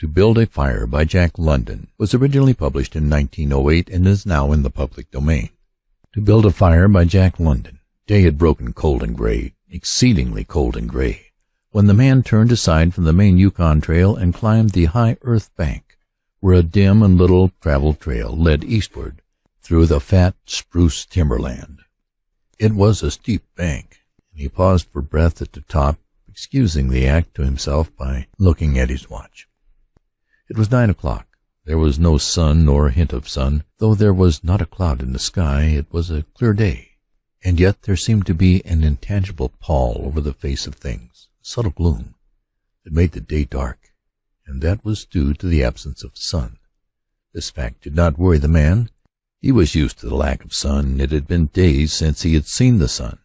To Build a Fire by Jack London was originally published in 1908 and is now in the public domain. To Build a Fire by Jack London. Day had broken cold and gray, exceedingly cold and gray, when the man turned aside from the main Yukon Trail and climbed the high earth bank, where a dim and little traveled trail led eastward through the fat spruce timberland. It was a steep bank, and he paused for breath at the top, excusing the act to himself by looking at his watch. It was 9 o'clock. There was no sun nor a hint of sun, though there was not a cloud in the sky. It was a clear day, and yet there seemed to be an intangible pall over the face of things, a subtle gloom that made the day dark, and that was due to the absence of sun. This fact did not worry the man. He was used to the lack of sun. It had been days since he had seen the sun,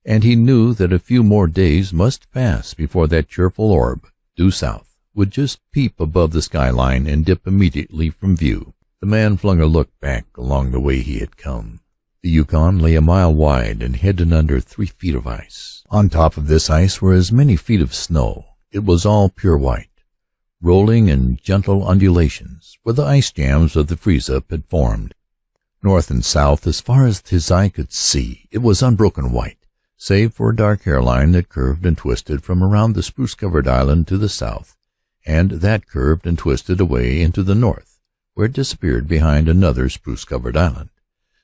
and he knew that a few more days must pass before that cheerful orb, due south, would just peep above the skyline and dip immediately from view. The man flung a look back along the way he had come. The Yukon lay a mile wide and hidden under 3 feet of ice. On top of this ice were as many feet of snow. It was all pure white, rolling in gentle undulations where the ice jams of the freeze-up had formed. North and south, as far as his eye could see, it was unbroken white, save for a dark hairline that curved and twisted from around the spruce-covered island to the south, and that curved and twisted away into the north, where it disappeared behind another spruce-covered island.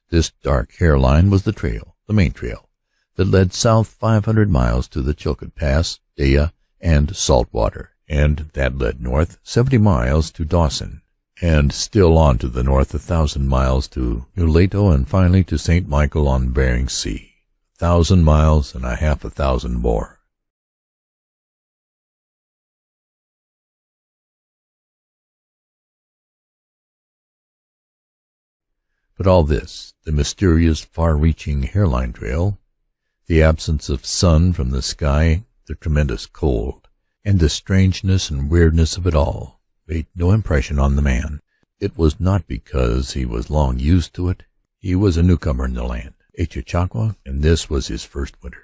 This dark hairline was the trail, the main trail, that led south 500 miles to the Chilkoot Pass, Daya, and Saltwater, and that led north 70 miles to Dawson, and still on to the north 1,000 miles to Nulato, and finally to St. Michael on Bering Sea. 1,000 miles and a half 1,000 more. But all this, the mysterious, far-reaching hairline trail, the absence of sun from the sky, the tremendous cold, and the strangeness and weirdness of it all, made no impression on the man. It was not because he was long used to it. He was a newcomer in the land, a Chechakwa, and this was his first winter.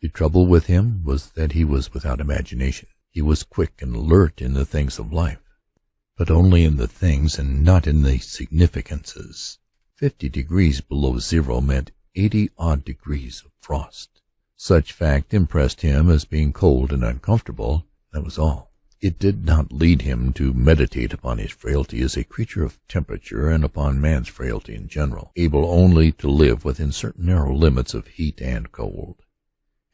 The trouble with him was that he was without imagination. He was quick and alert in the things of life, but only in the things and not in the significances. 50 degrees below zero meant 80-odd degrees of frost. Such fact impressed him as being cold and uncomfortable. That was all. It did not lead him to meditate upon his frailty as a creature of temperature and upon man's frailty in general, able only to live within certain narrow limits of heat and cold.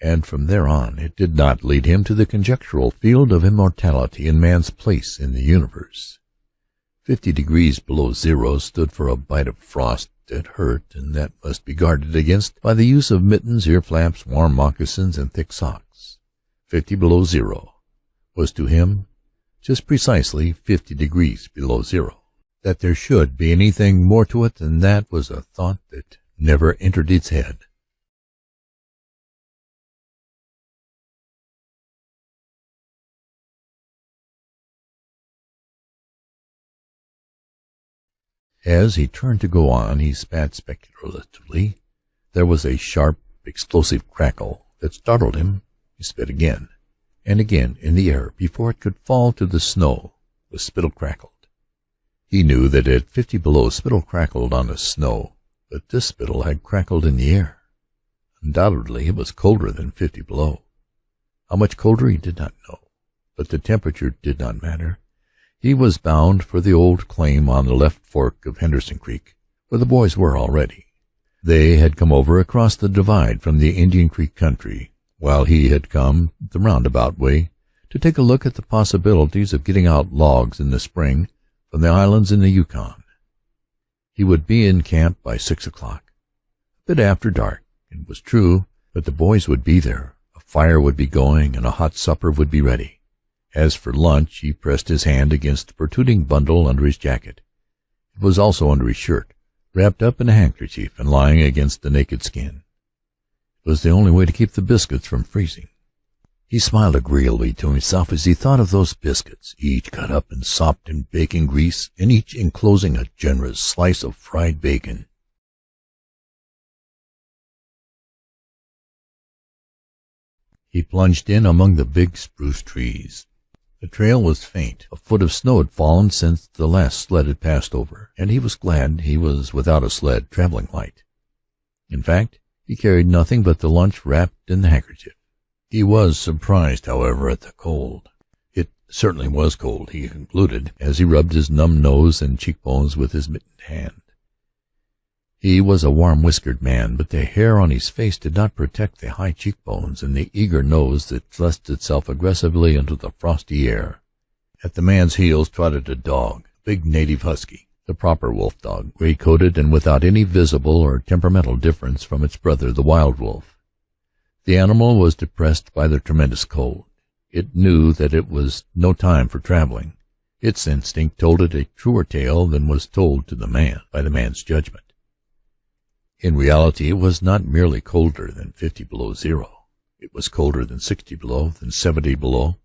And from there on it did not lead him to the conjectural field of immortality and man's place in the universe. 50 degrees below zero stood for a bite of frost that hurt, and that must be guarded against by the use of mittens, ear flaps, warm moccasins, and thick socks. 50 below zero was to him just precisely 50 degrees below zero. That there should be anything more to it than that was a thought that never entered his head. As he turned to go on, he spat speculatively. There was a sharp, explosive crackle that startled him. He spit again and again in the air before it could fall to the snow. The spittle crackled. He knew that at 50 below spittle crackled on the snow, but this spittle had crackled in the air. Undoubtedly it was colder than 50 below. How much colder he did not know, but the temperature did not matter. He was bound for the old claim on the left fork of Henderson Creek, where the boys were already. They had come over across the divide from the Indian Creek country, while he had come the roundabout way to take a look at the possibilities of getting out logs in the spring from the islands in the Yukon. He would be in camp by 6 o'clock, a bit after dark. It was true, but the boys would be there. A fire would be going, and a hot supper would be ready. As for lunch, he pressed his hand against the protruding bundle under his jacket. It was also under his shirt, wrapped up in a handkerchief and lying against the naked skin. It was the only way to keep the biscuits from freezing. He smiled agreeably to himself as he thought of those biscuits, each cut up and sopped in bacon grease, and each enclosing a generous slice of fried bacon. He plunged in among the big spruce trees. The trail was faint. A foot of snow had fallen since the last sled had passed over, and he was glad he was without a sled, traveling light. In fact, he carried nothing but the lunch wrapped in the handkerchief. He was surprised, however, at the cold. It certainly was cold, he concluded, as he rubbed his numb nose and cheekbones with his mittened hand. He was a warm-whiskered man, but the hair on his face did not protect the high cheekbones and the eager nose that thrust itself aggressively into the frosty air. At the man's heels trotted a dog, a big native husky, the proper wolf dog, gray-coated and without any visible or temperamental difference from its brother, the wild wolf. The animal was depressed by the tremendous cold. It knew that it was no time for traveling. Its instinct told it a truer tale than was told to the man by the man's judgment. In reality, it was not merely colder than 50 below zero. It was colder than 60 below, than 70 below.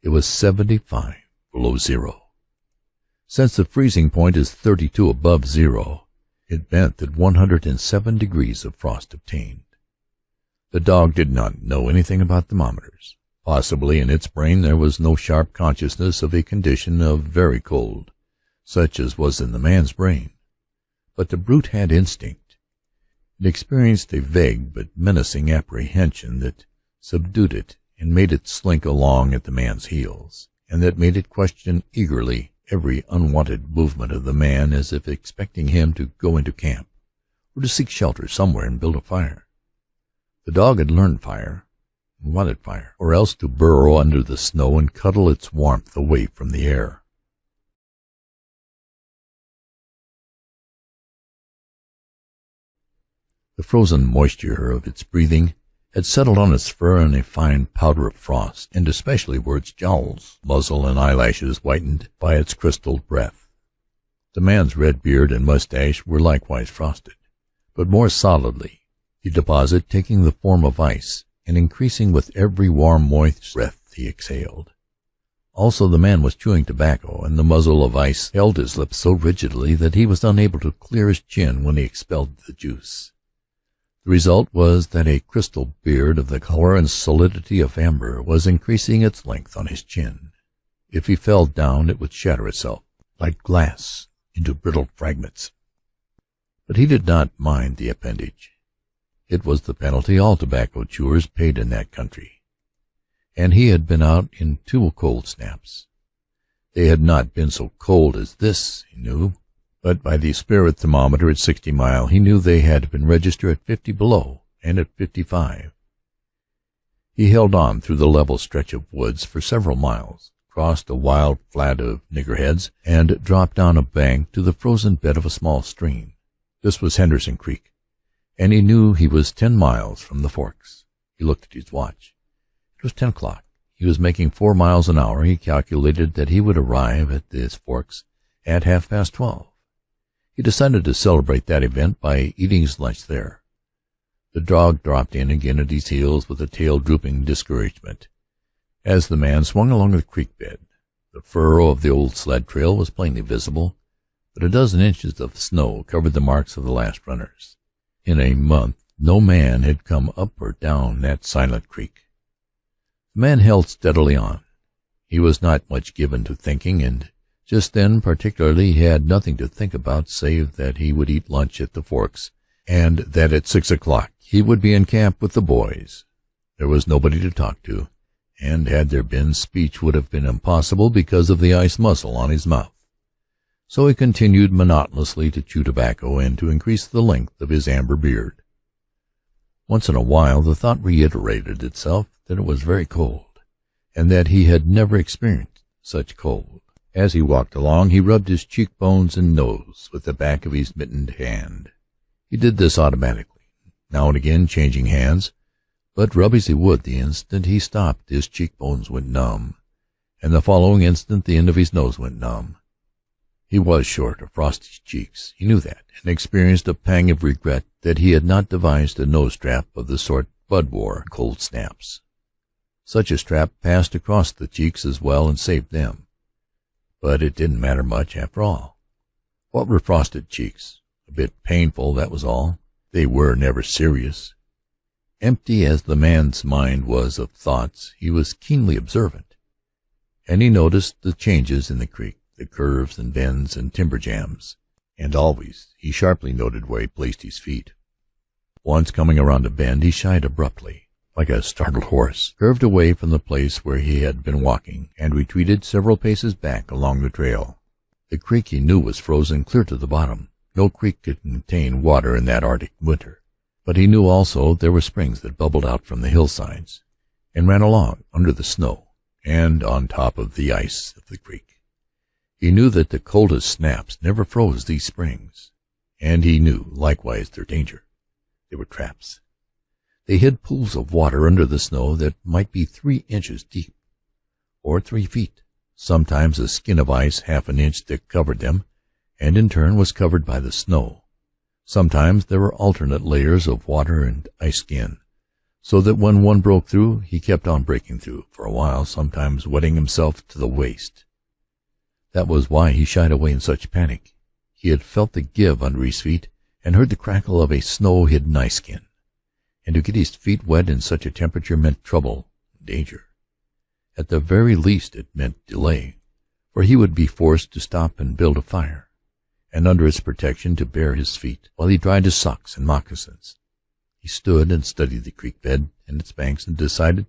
It was 75 below zero. Since the freezing point is 32 above zero, it meant that 107 degrees of frost obtained. The dog did not know anything about thermometers. Possibly in its brain there was no sharp consciousness of a condition of very cold, such as was in the man's brain. But the brute had instinct. It experienced a vague but menacing apprehension that subdued it and made it slink along at the man's heels, and that made it question eagerly every unwanted movement of the man, as if expecting him to go into camp, or to seek shelter somewhere and build a fire. The dog had learned fire, and wanted fire, or else to burrow under the snow and cuddle its warmth away from the air. The frozen moisture of its breathing had settled on its fur in a fine powder of frost, and especially were its jowls, muzzle, and eyelashes whitened by its crystalled breath. The man's red beard and mustache were likewise frosted, but more solidly, the deposit taking the form of ice and increasing with every warm, moist breath he exhaled. Also the man was chewing tobacco, and the muzzle of ice held his lips so rigidly that he was unable to clear his chin when he expelled the juice. The result was that a crystal beard of the color and solidity of amber was increasing its length on his chin. If he fell down, it would shatter itself, like glass, into brittle fragments. But he did not mind the appendage. It was the penalty all tobacco chewers paid in that country. And he had been out in 2 cold snaps. They had not been so cold as this, he knew. But by the spirit thermometer at 60 Mile, he knew they had been registered at 50 below and at 55. He held on through the level stretch of woods for several miles, crossed a wild flat of niggerheads, and dropped down a bank to the frozen bed of a small stream. This was Henderson Creek, and he knew he was 10 miles from the forks. He looked at his watch. It was 10 o'clock. He was making 4 miles an hour. He calculated that he would arrive at the forks at 12:30. He decided to celebrate that event by eating his lunch there. The dog dropped in again at his heels with a tail drooping discouragement. As the man swung along the creek bed, the furrow of the old sled trail was plainly visible, but a dozen inches of snow covered the marks of the last runners. In a month no man had come up or down that silent creek. The man held steadily on. He was not much given to thinking, and just then particularly he had nothing to think about save that he would eat lunch at the forks, and that at 6 o'clock he would be in camp with the boys. There was nobody to talk to, and had there been, speech would have been impossible because of the ice muzzle on his mouth. So he continued monotonously to chew tobacco and to increase the length of his amber beard. Once in a while the thought reiterated itself that it was very cold, and that he had never experienced such cold. As he walked along, he rubbed his cheekbones and nose with the back of his mittened hand. He did this automatically, now and again changing hands, but rub as he would, the instant he stopped his cheekbones went numb, and the following instant the end of his nose went numb. He was short of frosty cheeks, he knew that, and experienced a pang of regret that he had not devised a nose strap of the sort Bud wore in cold snaps. Such a strap passed across the cheeks as well and saved them. But it didn't matter much after all. What were frosted cheeks? A bit painful, that was all. They were never serious. Empty as the man's mind was of thoughts, he was keenly observant, and he noticed the changes in the creek, the curves and bends and timber jams, and always he sharply noted where he placed his feet. Once, coming around a bend, he shied abruptly, like a startled horse, curved away from the place where he had been walking, and retreated several paces back along the trail. The creek, he knew, was frozen clear to the bottom. No creek could contain water in that Arctic winter, but he knew also there were springs that bubbled out from the hillsides and ran along under the snow and on top of the ice of the creek. He knew that the coldest snaps never froze these springs, and he knew likewise their danger. They were traps. They hid pools of water under the snow that might be 3 inches deep, or 3 feet. Sometimes a skin of ice half an inch thick covered them, and in turn was covered by the snow. Sometimes there were alternate layers of water and ice skin, so that when one broke through, he kept on breaking through for a while, sometimes wetting himself to the waist. That was why he shied away in such panic. He had felt the give under his feet and heard the crackle of a snow-hidden ice skin, and to get his feet wet in such a temperature meant trouble and danger. At the very least it meant delay, for he would be forced to stop and build a fire, and under its protection to bare his feet while he dried his socks and moccasins. He stood and studied the creek bed and its banks and decided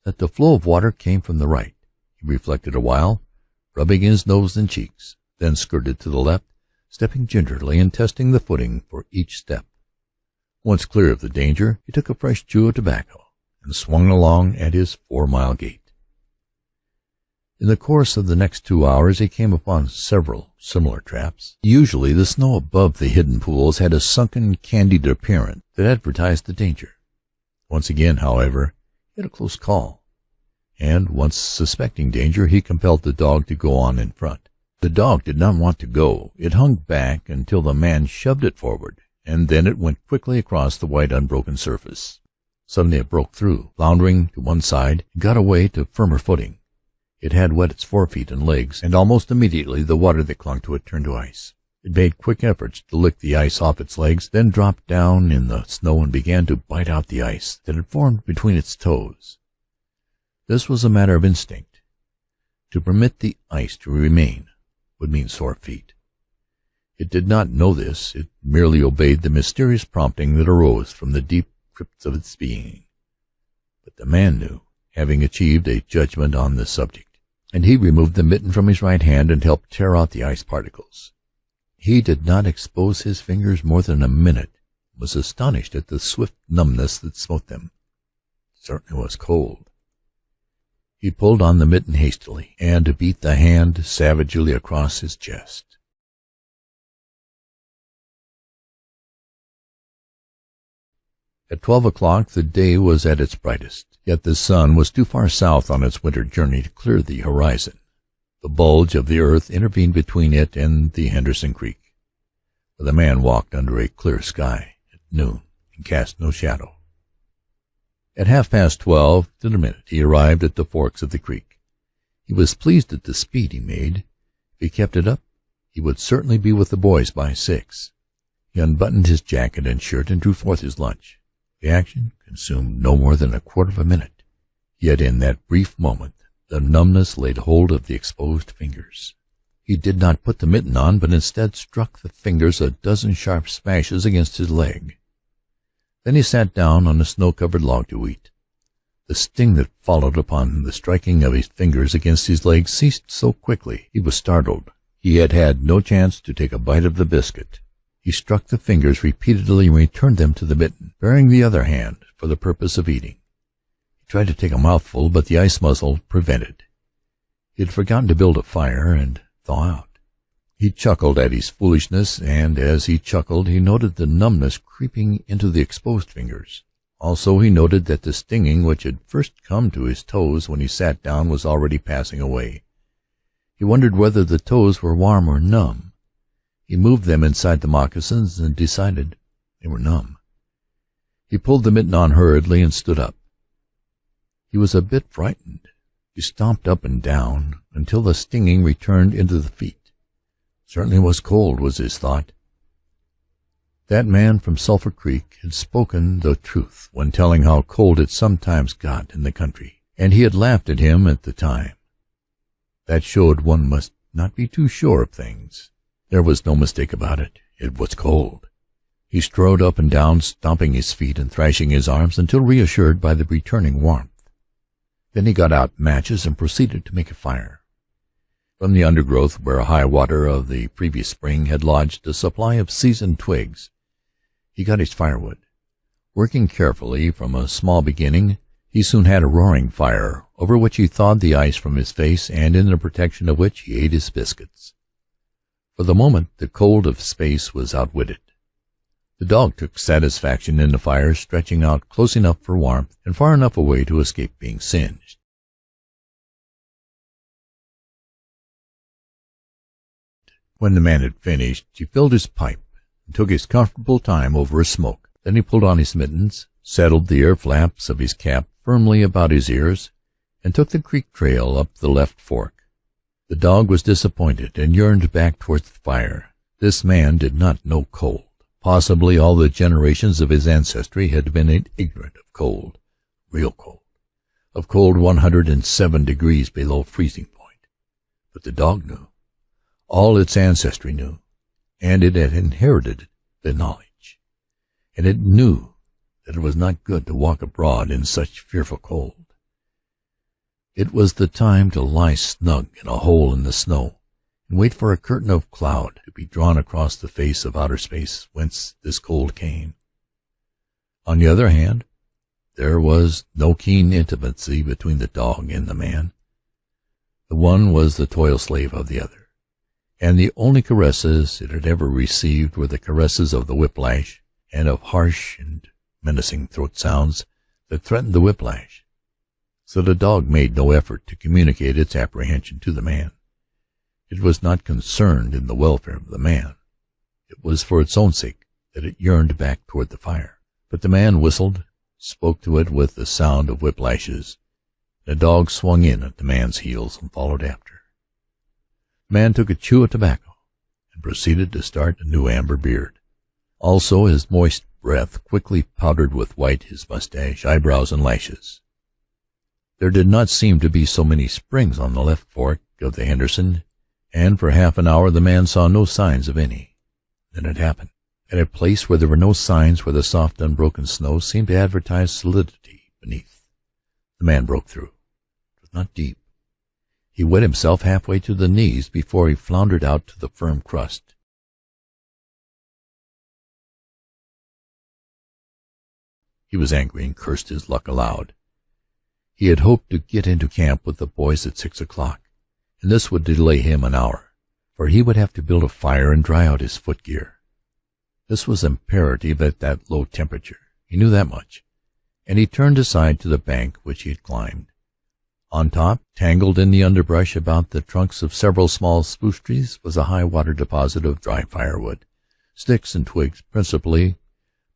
that the flow of water came from the right. He reflected a while, rubbing his nose and cheeks, then skirted to the left, stepping gingerly and testing the footing for each step. Once clear of the danger, he took a fresh chew of tobacco and swung along at his 4-mile gait. In the course of the next 2 hours he came upon several similar traps. Usually the snow above the hidden pools had a sunken, candied appearance that advertised the danger. Once again, however, he had a close call, and once suspecting danger, he compelled the dog to go on in front. The dog did not want to go. It hung back until the man shoved it forward, and then it went quickly across the white unbroken surface. Suddenly it broke through, floundering to one side, and got away to firmer footing. It had wet its forefeet and legs, and almost immediately the water that clung to it turned to ice. It made quick efforts to lick the ice off its legs, then dropped down in the snow and began to bite out the ice that had formed between its toes. This was a matter of instinct. To permit the ice to remain would mean sore feet. It did not know this. It merely obeyed the mysterious prompting that arose from the deep crypts of its being. But the man knew, having achieved a judgment on the subject, and he removed the mitten from his right hand and helped tear out the ice particles. He did not expose his fingers more than a minute, and was astonished at the swift numbness that smote them. It certainly was cold. He pulled on the mitten hastily, and beat the hand savagely across his chest. At 12 o'clock the day was at its brightest, yet the sun was too far south on its winter journey to clear the horizon. The bulge of the earth intervened between it and the Henderson Creek, where the man walked under a clear sky at noon and cast no shadow. At 12:30 to the minute he arrived at the forks of the creek. He was pleased at the speed he made. If he kept it up, he would certainly be with the boys by 6. He unbuttoned his jacket and shirt and drew forth his lunch. The action consumed no more than a quarter of a minute, yet in that brief moment the numbness laid hold of the exposed fingers. He did not put the mitten on, but instead struck the fingers a dozen sharp smashes against his leg. Then he sat down on a snow-covered log to eat. The sting that followed upon the striking of his fingers against his leg ceased so quickly he was startled. He had had no chance to take a bite of the biscuit. He struck the fingers repeatedly and returned them to the mitten, baring the other hand for the purpose of eating. He tried to take a mouthful, but the ice muzzle prevented. He had forgotten to build a fire and thaw out. He chuckled at his foolishness, and as he chuckled he noted the numbness creeping into the exposed fingers. Also he noted that the stinging which had first come to his toes when he sat down was already passing away. He wondered whether the toes were warm or numb. He moved them inside the moccasins and decided they were numb. He pulled the mitten on hurriedly and stood up. He was a bit frightened. He stomped up and down until the stinging returned into the feet. Certainly was cold, was his thought. That man from Sulphur Creek had spoken the truth when telling how cold it sometimes got in the country, and he had laughed at him at the time. That showed one must not be too sure of things. There was no mistake about it. It was cold. He strode up and down, stomping his feet and thrashing his arms until reassured by the returning warmth. Then he got out matches and proceeded to make a fire. From the undergrowth, where high water of the previous spring had lodged a supply of seasoned twigs, he got his firewood. Working carefully from a small beginning, he soon had a roaring fire, over which he thawed the ice from his face, and in the protection of which he ate his biscuits. For the moment the cold of space was outwitted. The dog took satisfaction in the fire, stretching out close enough for warmth and far enough away to escape being singed. When the man had finished, he filled his pipe and took his comfortable time over a smoke. Then he pulled on his mittens, settled the ear flaps of his cap firmly about his ears, and took the creek trail up the left fork. The dog was disappointed and yearned back towards the fire. This man did not know cold. Possibly all the generations of his ancestry had been ignorant of cold, real cold, of cold 107 degrees below freezing point. But the dog knew. All its ancestry knew, and it had inherited the knowledge. And it knew that it was not good to walk abroad in such fearful cold. It was the time to lie snug in a hole in the snow and wait for a curtain of cloud to be drawn across the face of outer space whence this cold came. On the other hand, there was no keen intimacy between the dog and the man. The one was the toil-slave of the other, and the only caresses it had ever received were the caresses of the whiplash and of harsh and menacing throat sounds that threatened the whiplash. So the dog made no effort to communicate its apprehension to the man. It was not concerned in the welfare of the man. It was for its own sake that it yearned back toward the fire. But the man whistled, spoke to it with the sound of whiplashes. The dog swung in at the man's heels and followed after. The man took a chew of tobacco and proceeded to start a new amber beard. Also his moist breath quickly powdered with white his mustache, eyebrows, and lashes. There did not seem to be so many springs on the left fork of the Henderson, and for half an hour the man saw no signs of any. Then it happened. At a place where there were no signs, where the soft, unbroken snow seemed to advertise solidity beneath, the man broke through. It was not deep. He wet himself halfway to the knees before he floundered out to the firm crust. He was angry and cursed his luck aloud. He had hoped to get into camp with the boys at 6 o'clock, and this would delay him an hour, for he would have to build a fire and dry out his footgear. This was imperative at that low temperature. He knew that much, and he turned aside to the bank which he had climbed. On top, tangled in the underbrush about the trunks of several small spruce trees, was a high-water deposit of dry firewood, sticks and twigs principally,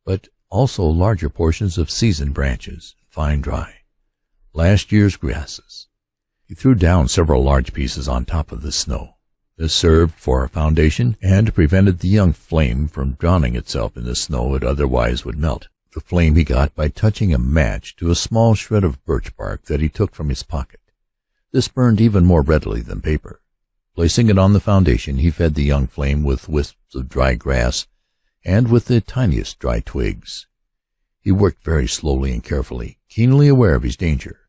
but also larger portions of seasoned branches, fine dry, last year's grasses. He threw down several large pieces on top of the snow. This served for a foundation and prevented the young flame from drowning itself in the snow it otherwise would melt. The flame he got by touching a match to a small shred of birch bark that he took from his pocket. This burned even more readily than paper. Placing it on the foundation, he fed the young flame with wisps of dry grass and with the tiniest dry twigs. He worked very slowly and carefully, keenly aware of his danger.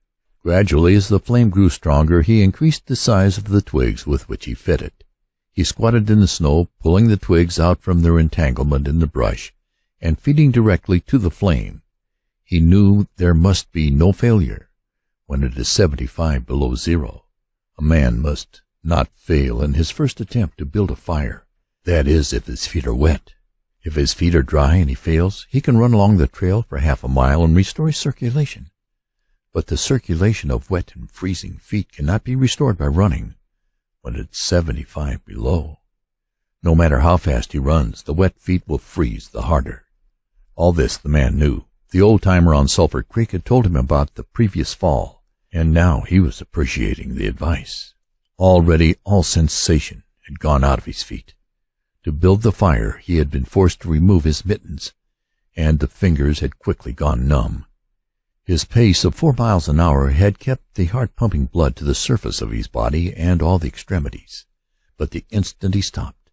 Gradually, as the flame grew stronger, he increased the size of the twigs with which he fed it. He squatted in the snow, pulling the twigs out from their entanglement in the brush, and feeding directly to the flame. He knew there must be no failure. When it is 75 below zero, a man must not fail in his first attempt to build a fire. That is, if his feet are wet. If his feet are dry and he fails, he can run along the trail for half a mile and restore his circulation. But the circulation of wet and freezing feet cannot be restored by running when it's 75 below. No matter how fast he runs, the wet feet will freeze the harder. All this the man knew. The old-timer on Sulphur Creek had told him about the previous fall, and now he was appreciating the advice. Already all sensation had gone out of his feet. To build the fire he had been forced to remove his mittens, and the fingers had quickly gone numb. His pace of 4 miles an hour had kept the heart pumping blood to the surface of his body and all the extremities. But the instant he stopped,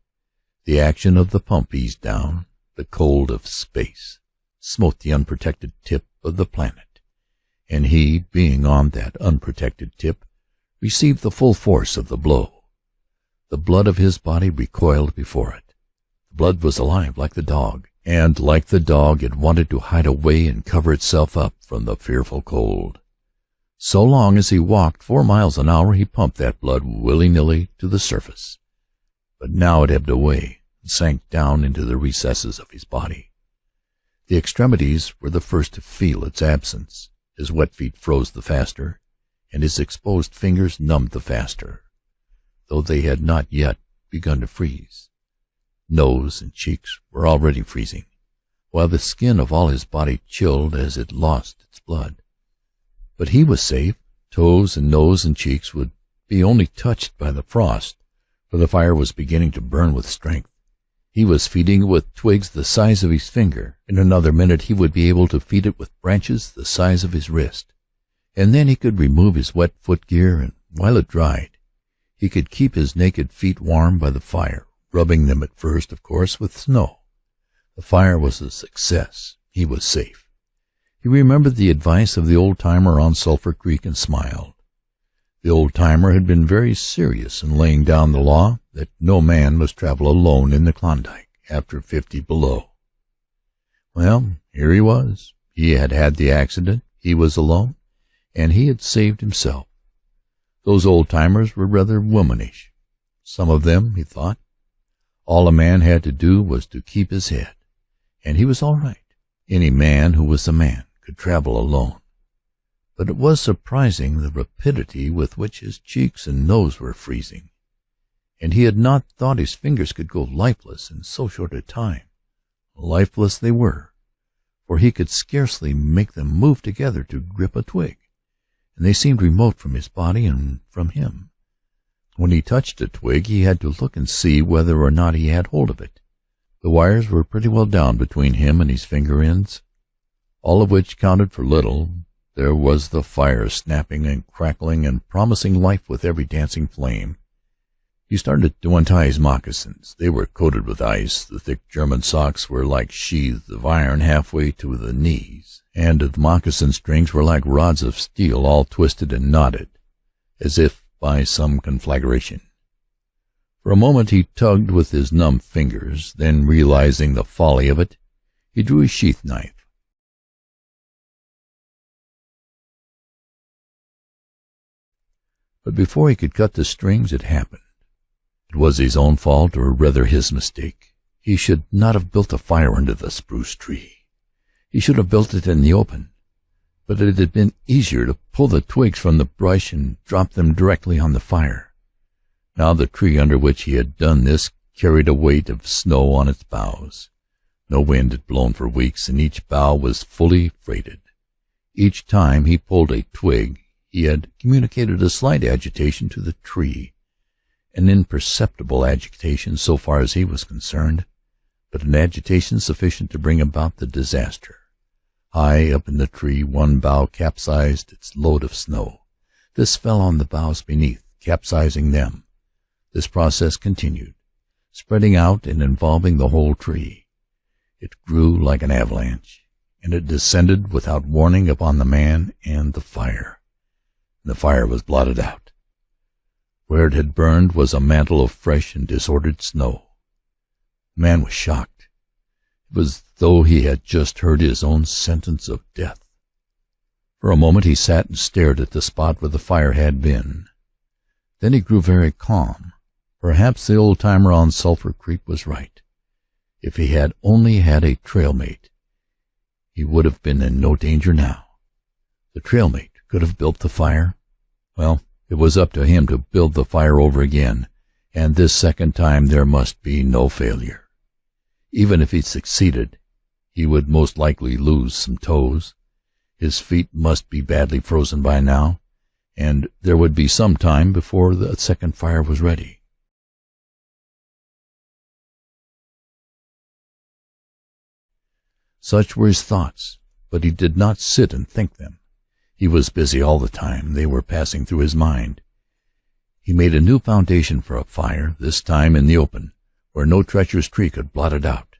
the action of the pump eased down. The cold of space smote the unprotected tip of the planet, and he, being on that unprotected tip, received the full force of the blow. The blood of his body recoiled before it. The blood was alive like the dog, and like the dog it wanted to hide away and cover itself up from the fearful cold. So long as he walked 4 miles an hour he pumped that blood willy-nilly to the surface. But now it ebbed away and sank down into the recesses of his body. The extremities were the first to feel its absence. His wet feet froze the faster, and his exposed fingers numbed the faster, though they had not yet begun to freeze. Nose and cheeks were already freezing, while the skin of all his body chilled as it lost its blood. But he was safe. Toes and nose and cheeks would be only touched by the frost, for the fire was beginning to burn with strength. He was feeding it with twigs the size of his finger. In another minute he would be able to feed it with branches the size of his wrist. And then he could remove his wet footgear, and while it dried, he could keep his naked feet warm by the fire, rubbing them at first, of course, with snow. The fire was a success. He was safe. He remembered the advice of the old-timer on Sulphur Creek and smiled. The old-timer had been very serious in laying down the law that no man must travel alone in the Klondike after 50 below. Well, here he was. He had had the accident. He was alone, and he had saved himself. Those old-timers were rather womanish. Some of them, he thought. All a man had to do was to keep his head, and he was all right. Any man who was a man could travel alone. But it was surprising the rapidity with which his cheeks and nose were freezing, and he had not thought his fingers could go lifeless in so short a time. Lifeless they were, for he could scarcely make them move together to grip a twig, and they seemed remote from his body and from him. When he touched a twig he had to look and see whether or not he had hold of it. The wires were pretty well down between him and his finger ends, all of which counted for little. There was the fire snapping and crackling and promising life with every dancing flame. He started to untie his moccasins. They were coated with ice. The thick German socks were like sheaths of iron halfway to the knees, and the moccasin strings were like rods of steel, all twisted and knotted, as if by some conflagration. For a moment he tugged with his numb fingers, then, realizing the folly of it, he drew his sheath knife. But before he could cut the strings, it happened. It was his own fault, or rather his mistake. He should not have built a fire under the spruce tree. He should have built it in the open. But it had been easier to pull the twigs from the brush and drop them directly on the fire. Now the tree under which he had done this carried a weight of snow on its boughs. No wind had blown for weeks, and each bough was fully freighted. Each time he pulled a twig, he had communicated a slight agitation to the tree, an imperceptible agitation so far as he was concerned, but an agitation sufficient to bring about the disaster. High up in the tree, one bough capsized its load of snow. This fell on the boughs beneath, capsizing them. This process continued, spreading out and involving the whole tree. It grew like an avalanche, and it descended without warning upon the man and the fire. The fire was blotted out. Where it had burned was a mantle of fresh and disordered snow. The man was shocked. It was as though he had just heard his own sentence of death. For a moment he sat and stared at the spot where the fire had been. Then he grew very calm. Perhaps the old-timer on Sulphur Creek was right. If he had only had a trail mate, he would have been in no danger now. The trail mate could have built the fire. Well, it was up to him to build the fire over again, and this second time there must be no failure. Even if he succeeded, he would most likely lose some toes. His feet must be badly frozen by now, and there would be some time before the second fire was ready. Such were his thoughts, but he did not sit and think them. He was busy all the time they were passing through his mind. He made a new foundation for a fire, this time in the open, where no treacherous tree could blot it out.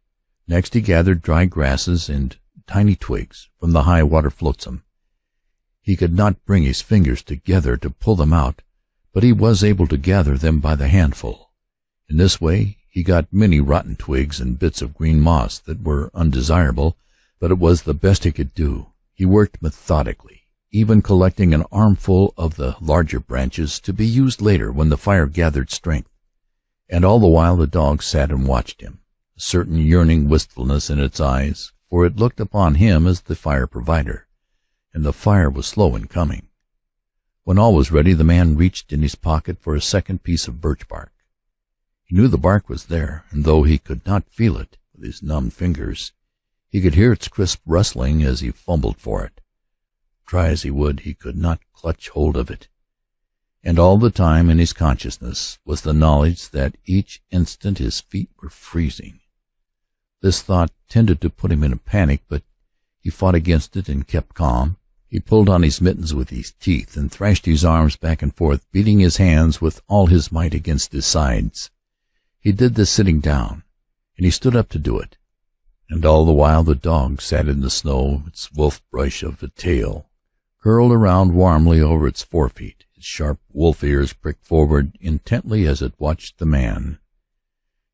Next he gathered dry grasses and tiny twigs from the high water flotsam. He could not bring his fingers together to pull them out, but he was able to gather them by the handful. In this way he got many rotten twigs and bits of green moss that were undesirable, but it was the best he could do. He worked methodically, even collecting an armful of the larger branches to be used later when the fire gathered strength. And all the while the dog sat and watched him, a certain yearning wistfulness in its eyes, for it looked upon him as the fire provider, and the fire was slow in coming. When all was ready, the man reached in his pocket for a second piece of birch bark. He knew the bark was there, and though he could not feel it with his numbed fingers, he could hear its crisp rustling as he fumbled for it. Try as he would, he could not clutch hold of it. And all the time in his consciousness was the knowledge that each instant his feet were freezing. This thought tended to put him in a panic, but he fought against it and kept calm. He pulled on his mittens with his teeth and thrashed his arms back and forth, beating his hands with all his might against his sides. He did this sitting down, and he stood up to do it. And all the while the dog sat in the snow, its wolf brush of a tail curled around warmly over its forefeet, its sharp wolf ears pricked forward intently as it watched the man.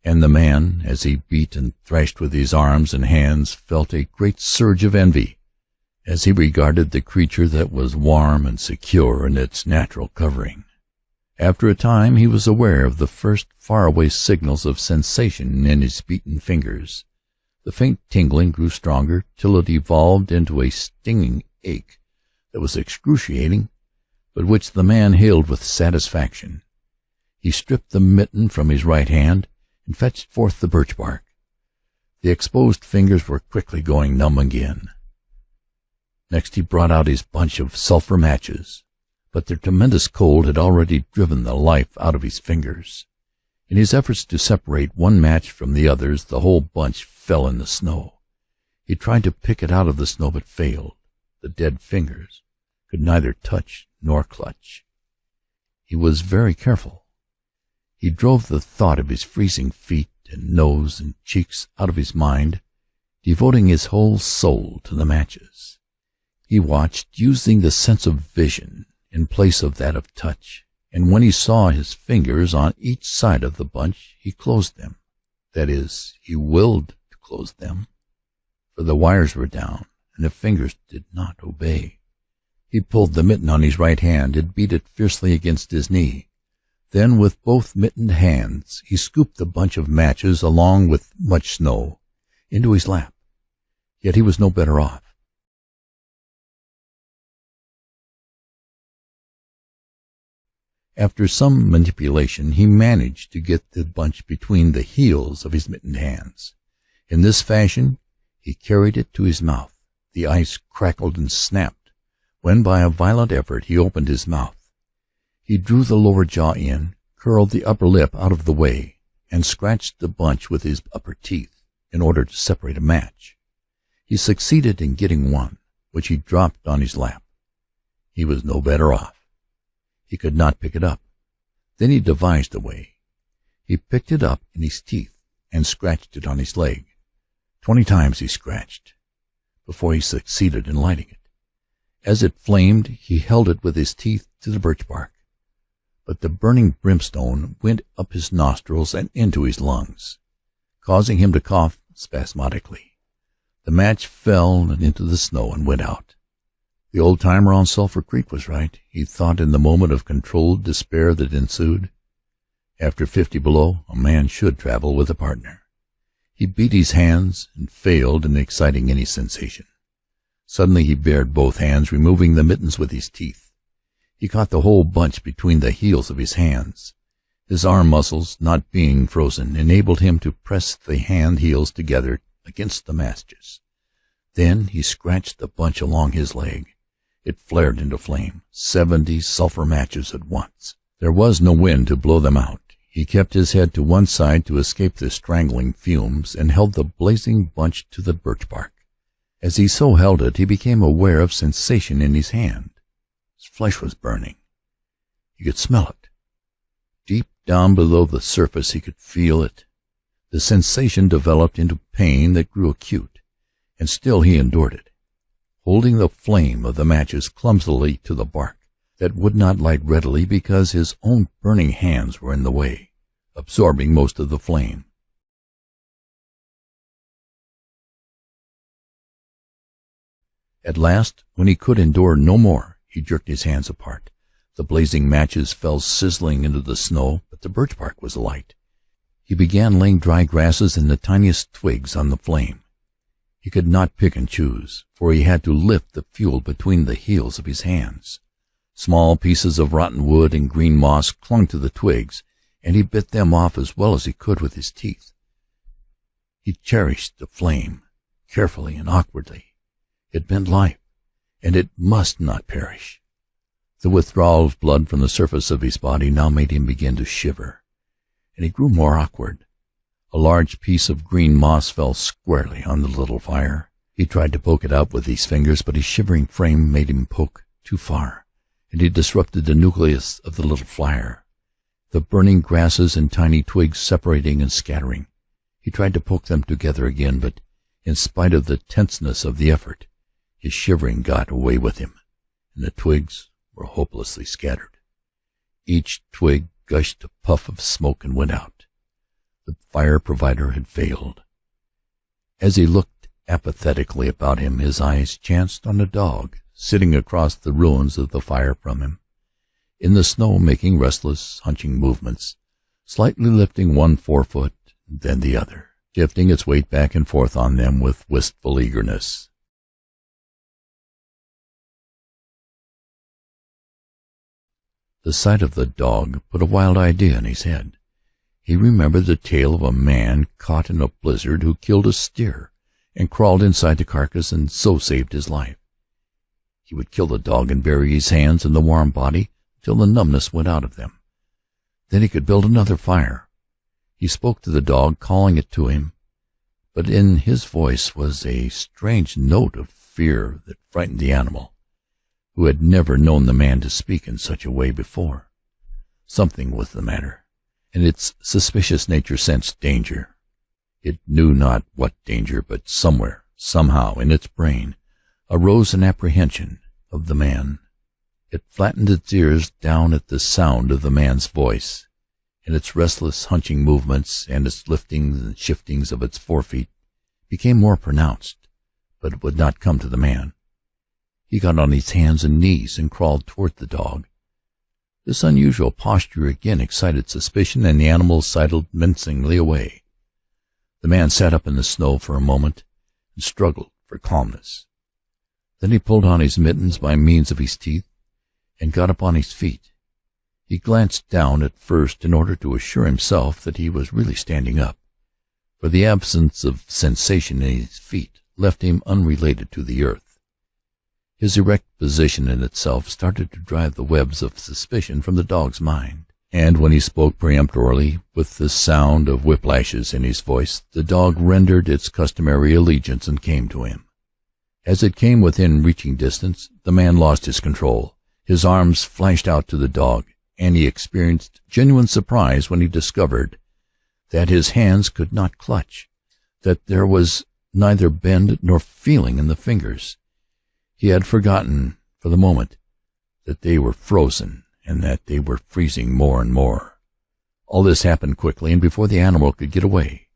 And the man, as he beat and thrashed with his arms and hands, felt a great surge of envy as he regarded the creature that was warm and secure in its natural covering. After a time he was aware of the first faraway signals of sensation in his beaten fingers. The faint tingling grew stronger till it evolved into a stinging ache that was excruciating, but which the man hailed with satisfaction. He stripped the mitten from his right hand and fetched forth the birch bark. The exposed fingers were quickly going numb again. Next he brought out his bunch of sulphur matches, but their tremendous cold had already driven the life out of his fingers. In his efforts to separate one match from the others, the whole bunch fell in the snow. He tried to pick it out of the snow, but failed. The dead fingers could neither touch nor clutch. He was very careful. He drove the thought of his freezing feet and nose and cheeks out of his mind, devoting his whole soul to the matches. He watched, using the sense of vision in place of that of touch, and when he saw his fingers on each side of the bunch, he closed them. That is, he willed to close them, for the wires were down, and the fingers did not obey. He pulled the mitten on his right hand and beat it fiercely against his knee. Then, with both mittened hands, he scooped the bunch of matches, along with much snow, into his lap. Yet he was no better off. After some manipulation, he managed to get the bunch between the heels of his mittened hands. In this fashion, he carried it to his mouth. The ice crackled and snapped when, by a violent effort, he opened his mouth. He drew the lower jaw in, curled the upper lip out of the way, and scratched the bunch with his upper teeth in order to separate a match. He succeeded in getting one, which he dropped on his lap. He was no better off. He could not pick it up. Then he devised a way. He picked it up in his teeth and scratched it on his leg. 20 times he scratched before he succeeded in lighting it. As it flamed, he held it with his teeth to the birch bark, but the burning brimstone went up his nostrils and into his lungs, causing him to cough spasmodically. The match fell into the snow and went out. The old-timer on Sulphur Creek was right, he thought in the moment of controlled despair that ensued. After 50 below, a man should travel with a partner. He beat his hands and failed in exciting any sensation. Suddenly he bared both hands, removing the mittens with his teeth. He caught the whole bunch between the heels of his hands. His arm muscles, not being frozen, enabled him to press the hand heels together against the matches. Then he scratched the bunch along his leg. It flared into flame, 70 sulphur matches at once. There was no wind to blow them out. He kept his head to one side to escape the strangling fumes and held the blazing bunch to the birch bark. As he so held it, he became aware of sensation in his hand. His flesh was burning. He could smell it. Deep down below the surface he could feel it. The sensation developed into pain that grew acute, and still he endured it, holding the flame of the matches clumsily to the bark that would not light readily because his own burning hands were in the way, absorbing most of the flame. At last, when he could endure no more, he jerked his hands apart. The blazing matches fell sizzling into the snow, but the birch bark was alight. He began laying dry grasses and the tiniest twigs on the flame. He could not pick and choose, for he had to lift the fuel between the heels of his hands. Small pieces of rotten wood and green moss clung to the twigs, and he bit them off as well as he could with his teeth. He cherished the flame, carefully and awkwardly. It meant life, and it must not perish. The withdrawal of blood from the surface of his body now made him begin to shiver, and he grew more awkward. A large piece of green moss fell squarely on the little fire. He tried to poke it out with his fingers, but his shivering frame made him poke too far, and he disrupted the nucleus of the little fire, the burning grasses and tiny twigs separating and scattering. He tried to poke them together again, but in spite of the tenseness of the effort, his shivering got away with him, and the twigs were hopelessly scattered. Each twig gushed a puff of smoke and went out. The fire provider had failed. As he looked apathetically about him, his eyes chanced on a dog sitting across the ruins of the fire from him, in the snow, making restless, hunching movements, slightly lifting one forefoot, then the other, shifting its weight back and forth on them with wistful eagerness. The sight of the dog put a wild idea in his head. He remembered the tale of a man caught in a blizzard who killed a steer and crawled inside the carcass and so saved his life. He would kill the dog and bury his hands in the warm body till the numbness went out of them. Then he could build another fire. He spoke to the dog, calling it to him, but in his voice was a strange note of fear that frightened the animal, who had never known the man to speak in such a way before. Something was the matter, and its suspicious nature sensed danger. It knew not what danger, but somewhere, somehow, in its brain, arose an apprehension of the man. It flattened its ears down at the sound of the man's voice, and its restless hunching movements and its liftings and shiftings of its forefeet became more pronounced, but it would not come to the man. He got on his hands and knees and crawled toward the dog. This unusual posture again excited suspicion, and the animal sidled mincingly away. The man sat up in the snow for a moment and struggled for calmness. Then he pulled on his mittens by means of his teeth and got upon his feet. He glanced down at first in order to assure himself that he was really standing up, for the absence of sensation in his feet left him unrelated to the earth. His erect position in itself started to drive the webs of suspicion from the dog's mind, and when he spoke peremptorily, with the sound of whiplashes in his voice, the dog rendered its customary allegiance and came to him. As it came within reaching distance, the man lost his control. His arms flashed out to the dog, and he experienced genuine surprise when he discovered that his hands could not clutch, that there was neither bend nor feeling in the fingers. He had forgotten for the moment that they were frozen and that they were freezing more and more. All this happened quickly, and before the animal could get away,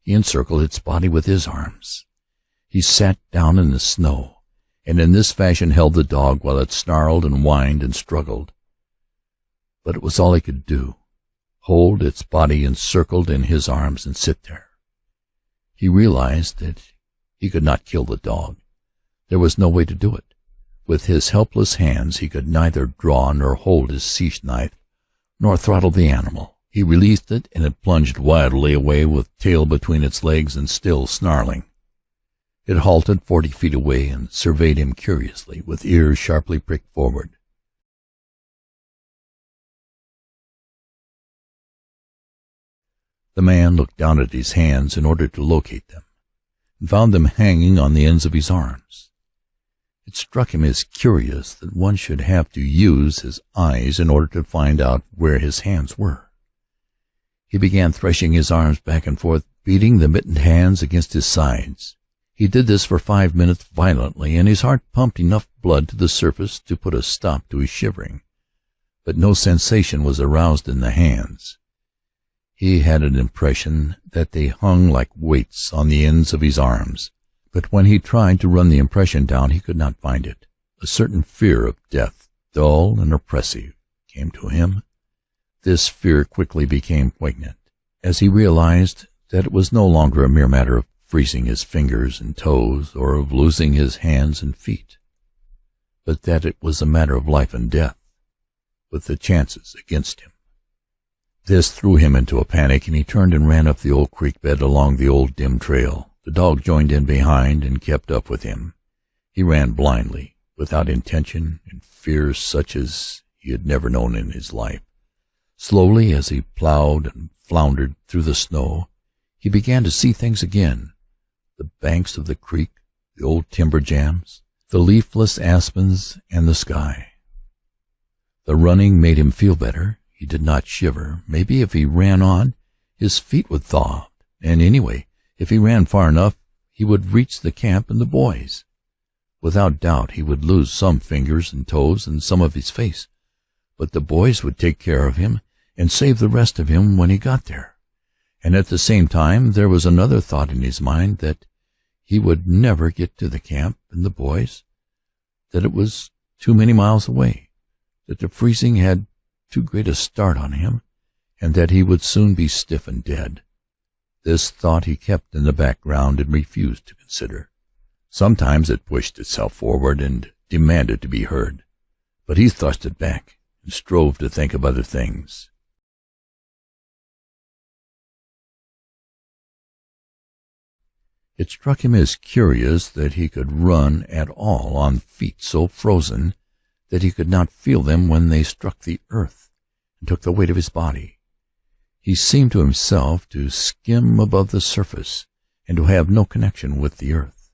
he encircled its body with his arms. He sat down in the snow, and in this fashion held the dog while it snarled and whined and struggled. But it was all he could do, hold its body encircled in his arms and sit there. He realized that he could not kill the dog. There was no way to do it. With his helpless hands he could neither draw nor hold his sheath knife, nor throttle the animal. He released it, and it plunged wildly away with tail between its legs and still snarling. It halted 40 feet away and surveyed him curiously, with ears sharply pricked forward. The man looked down at his hands in order to locate them, and found them hanging on the ends of his arms. It struck him as curious that one should have to use his eyes in order to find out where his hands were. He began threshing his arms back and forth, beating the mittened hands against his sides. He did this for 5 minutes violently, and his heart pumped enough blood to the surface to put a stop to his shivering. But no sensation was aroused in the hands. He had an impression that they hung like weights on the ends of his arms, but when he tried to run the impression down, he could not find it. A certain fear of death, dull and oppressive, came to him. This fear quickly became poignant, as he realized that it was no longer a mere matter of freezing his fingers and toes, or of losing his hands and feet, but that it was a matter of life and death, with the chances against him. This threw him into a panic, and he turned and ran up the old creek bed along the old dim trail. The dog joined in behind and kept up with him. He ran blindly, without intention, in fear such as he had never known in his life. Slowly, as he plowed and floundered through the snow, he began to see things again. The banks of the creek, the old timber jams, the leafless aspens, and the sky. The running made him feel better. He did not shiver. Maybe if he ran on, his feet would thaw, and anyway, if he ran far enough, he would reach the camp and the boys. Without doubt he would lose some fingers and toes and some of his face, but the boys would take care of him and save the rest of him when he got there. And at the same time there was another thought in his mind, that he would never get to the camp and the boys, that it was too many miles away, that the freezing had too great a start on him, and that he would soon be stiff and dead. This thought he kept in the background and refused to consider. Sometimes it pushed itself forward and demanded to be heard, but he thrust it back and strove to think of other things. It struck him as curious that he could run at all on feet so frozen that he could not feel them when they struck the earth and took the weight of his body. He seemed to himself to skim above the surface and to have no connection with the earth.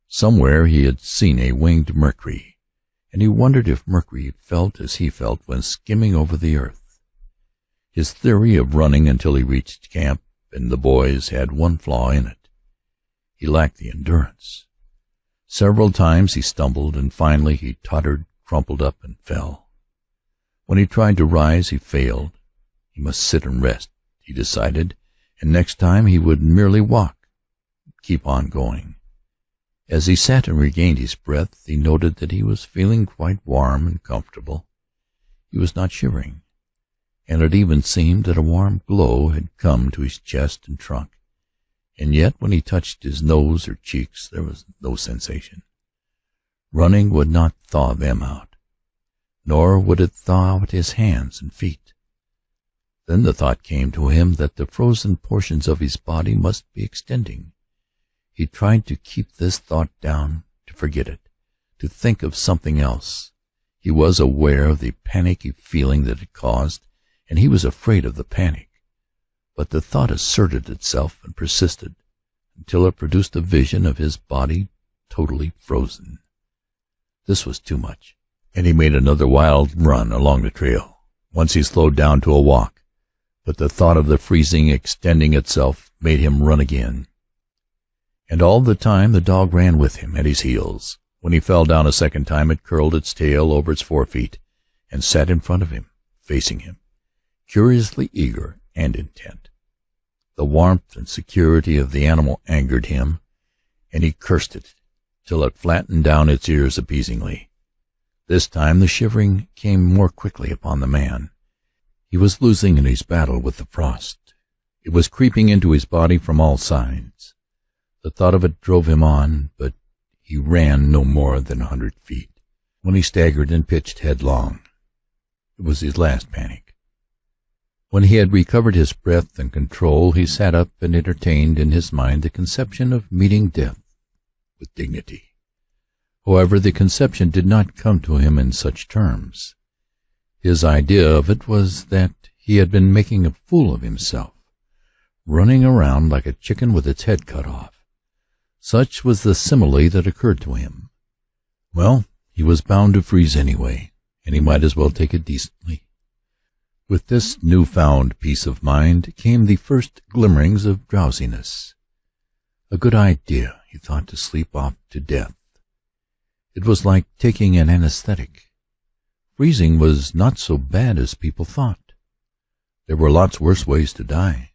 Somewhere he had seen a winged Mercury, and he wondered if Mercury felt as he felt when skimming over the earth. His theory of running until he reached camp and the boys had one flaw in it. He lacked the endurance. Several times he stumbled, and finally he tottered, crumpled up, and fell. When he tried to rise, he failed. He must sit and rest, he decided, and next time he would merely walk, keep on going. As he sat and regained his breath, he noted that he was feeling quite warm and comfortable. He was not shivering, and it even seemed that a warm glow had come to his chest and trunk. And yet when he touched his nose or cheeks, there was no sensation. Running would not thaw them out, nor would it thaw out his hands and feet. Then the thought came to him that the frozen portions of his body must be extending. He tried to keep this thought down, to forget it, to think of something else. He was aware of the panicky feeling that it caused, and he was afraid of the panic. But the thought asserted itself and persisted until it produced a vision of his body totally frozen. This was too much, and he made another wild run along the trail. Once he slowed down to a walk, but the thought of the freezing extending itself made him run again. And all the time the dog ran with him at his heels. When he fell down a second time, it curled its tail over its forefeet and sat in front of him, facing him, curiously eager and intent. The warmth and security of the animal angered him, and he cursed it till it flattened down its ears appeasingly. This time the shivering came more quickly upon the man. He was losing in his battle with the frost. It was creeping into his body from all sides. The thought of it drove him on, but he ran no more than 100 feet, when he staggered and pitched headlong. It was his last panic. When he had recovered his breath and control, he sat up and entertained in his mind the conception of meeting death with dignity. However, the conception did not come to him in such terms. His idea of it was that he had been making a fool of himself, running around like a chicken with its head cut off. Such was the simile that occurred to him. Well, he was bound to freeze anyway, and he might as well take it decently. With this newfound peace of mind came the first glimmerings of drowsiness. A good idea, he thought, to sleep off to death. It was like taking an anesthetic. Freezing was not so bad as people thought. There were lots worse ways to die.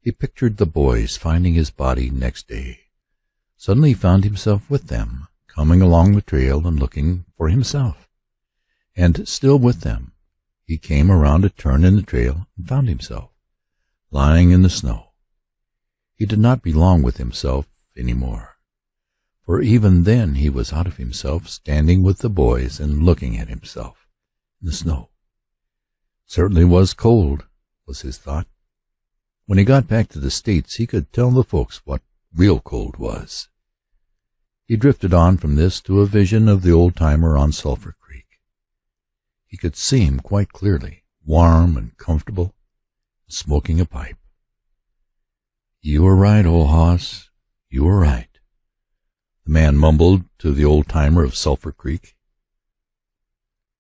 He pictured the boys finding his body next day. Suddenly he found himself with them, coming along the trail and looking for himself. And still with them, he came around a turn in the trail and found himself lying in the snow. He did not belong with himself any more, for even then he was out of himself, standing with the boys and looking at himself in the snow. It certainly was cold, was his thought. When he got back to the States, he could tell the folks what real cold was. He drifted on from this to a vision of the old-timer on Sulphur Creek. He could see him quite clearly, warm and comfortable, smoking a pipe. "You were right, old hoss, you were right," the man mumbled to the old-timer of Sulphur Creek.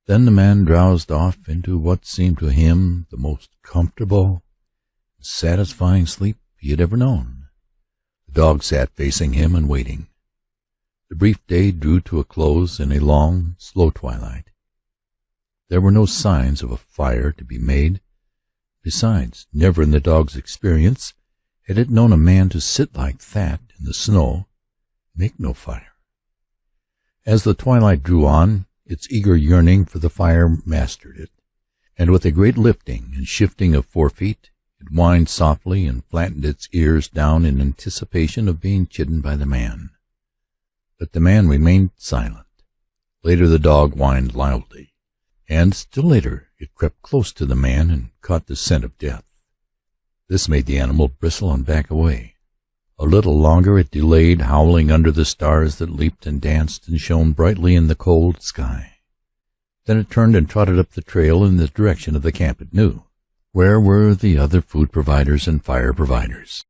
Then the man drowsed off into what seemed to him the most comfortable, satisfying sleep he had ever known. The dog sat facing him and waiting. The brief day drew to a close in a long, slow twilight. There were no signs of a fire to be made. Besides, never in the dog's experience had it known a man to sit like that in the snow, make no fire. As the twilight drew on, its eager yearning for the fire mastered it, and with a great lifting and shifting of 4 feet, it whined softly and flattened its ears down in anticipation of being chidden by the man. But the man remained silent. Later the dog whined loudly, and still later it crept close to the man and caught the scent of death. This made the animal bristle and back away. A little longer it delayed, howling under the stars that leaped and danced and shone brightly in the cold sky. Then it turned and trotted up the trail in the direction of the camp it knew. Where were the other food providers and fire providers?